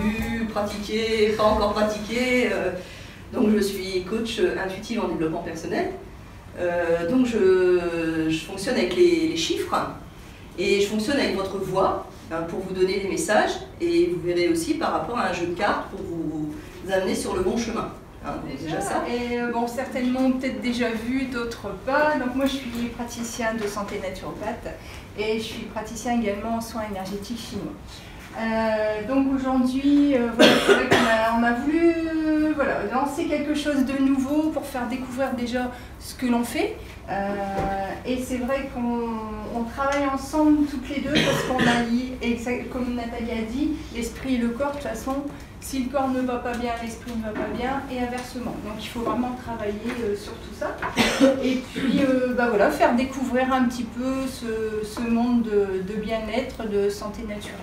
vu, pratiqué, pas encore pratiqué. Donc je suis coach intuitive en développement personnel. Donc je fonctionne avec les chiffres et je fonctionne avec votre voix pour vous donner des messages, et vous verrez aussi par rapport à un jeu de cartes pour vous amener sur le bon chemin. Déjà ça. Et bon, certainement peut-être déjà vu, d'autres pas. Donc moi je suis praticien de santé naturopathe et je suis praticien également en soins énergétiques chinois. Donc aujourd'hui, voilà, c'est vrai qu'on a voulu lancer quelque chose de nouveau pour faire découvrir déjà ce que l'on fait. Et c'est vrai qu'on travaille ensemble toutes les deux parce qu'on allie, comme Nathalie a dit, l'esprit et le corps. De toute façon, si le corps ne va pas bien, l'esprit ne va pas bien, et inversement. Donc il faut vraiment travailler sur tout ça. Et puis voilà, faire découvrir un petit peu ce monde de bien-être, de santé naturelle.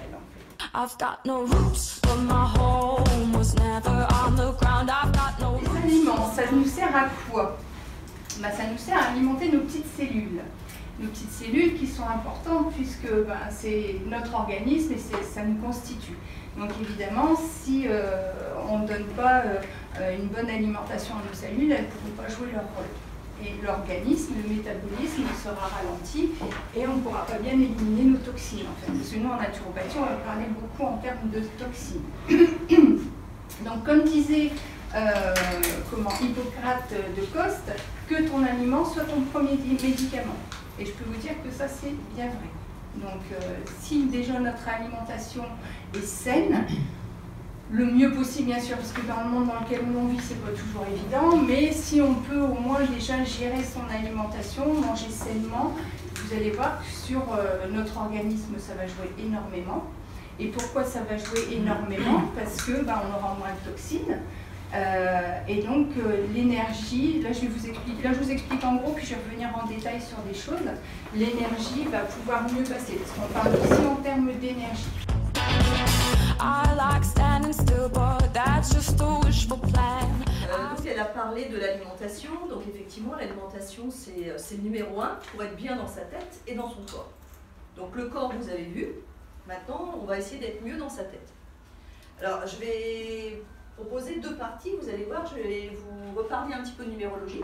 Les aliments, ça nous sert à quoi? Ça nous sert à alimenter nos petites cellules. Nos petites cellules qui sont importantes puisque c'est notre organisme et ça nous constitue. Donc évidemment, si on ne donne pas une bonne alimentation à nos cellules, elles ne pourront pas jouer leur rôle. Et l'organisme, le métabolisme sera ralenti et on ne pourra pas bien éliminer nos toxines en fait. Parce que nous en naturopathie, on va parler beaucoup en termes de toxines. Donc comme disait Hippocrate de Coste, que ton aliment soit ton premier médicament. Et je peux vous dire que ça c'est bien vrai. Donc si déjà notre alimentation est saine, le mieux possible bien sûr, parce que dans le monde dans lequel on vit, c'est pas toujours évident, mais si on peut au moins déjà gérer son alimentation, manger sainement, vous allez voir que sur notre organisme ça va jouer énormément. Et pourquoi ça va jouer énormément? Parce que on aura moins de toxines. Et donc l'énergie, là je vous explique en gros, puis je vais revenir en détail sur des choses. L'énergie va pouvoir mieux passer, parce qu'on parle aussi en termes d'énergie. Donc elle a parlé de l'alimentation, donc effectivement l'alimentation c'est le numéro 1 pour être bien dans sa tête et dans son corps. Donc le corps vous avez vu, maintenant on va essayer d'être mieux dans sa tête. Alors je vais proposer deux parties, vous allez voir, je vais vous reparler un petit peu de numérologie,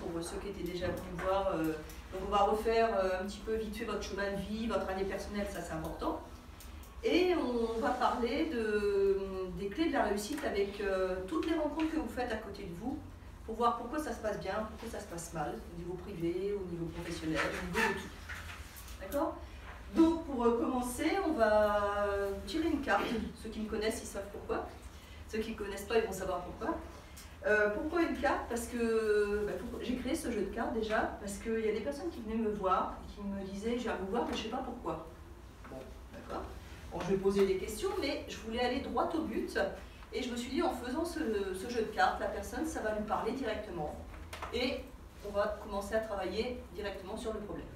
pour ceux qui étaient déjà venus me voir. Donc on va refaire un petit peu vite fait votre chemin de vie, votre année personnelle, ça c'est important. Et on va parler des clés de la réussite avec toutes les rencontres que vous faites à côté de vous, pour voir pourquoi ça se passe bien, pourquoi ça se passe mal, au niveau privé, au niveau professionnel, au niveau de tout. D'accord? Donc pour commencer, on va tirer une carte. Ceux qui me connaissent, ils savent pourquoi. Ceux qui ne connaissent pas, ils vont savoir pourquoi. Pourquoi une carte? Parce que j'ai créé ce jeu de cartes déjà, parce qu'il y a des personnes qui venaient me voir et qui me disaient « j'ai à vous voir, mais je ne sais pas pourquoi ». Bon, d'accord. Bon, je vais poser des questions, mais je voulais aller droit au but. Et je me suis dit, en faisant ce jeu de cartes, la personne, ça va lui parler directement. Et on va commencer à travailler directement sur le problème.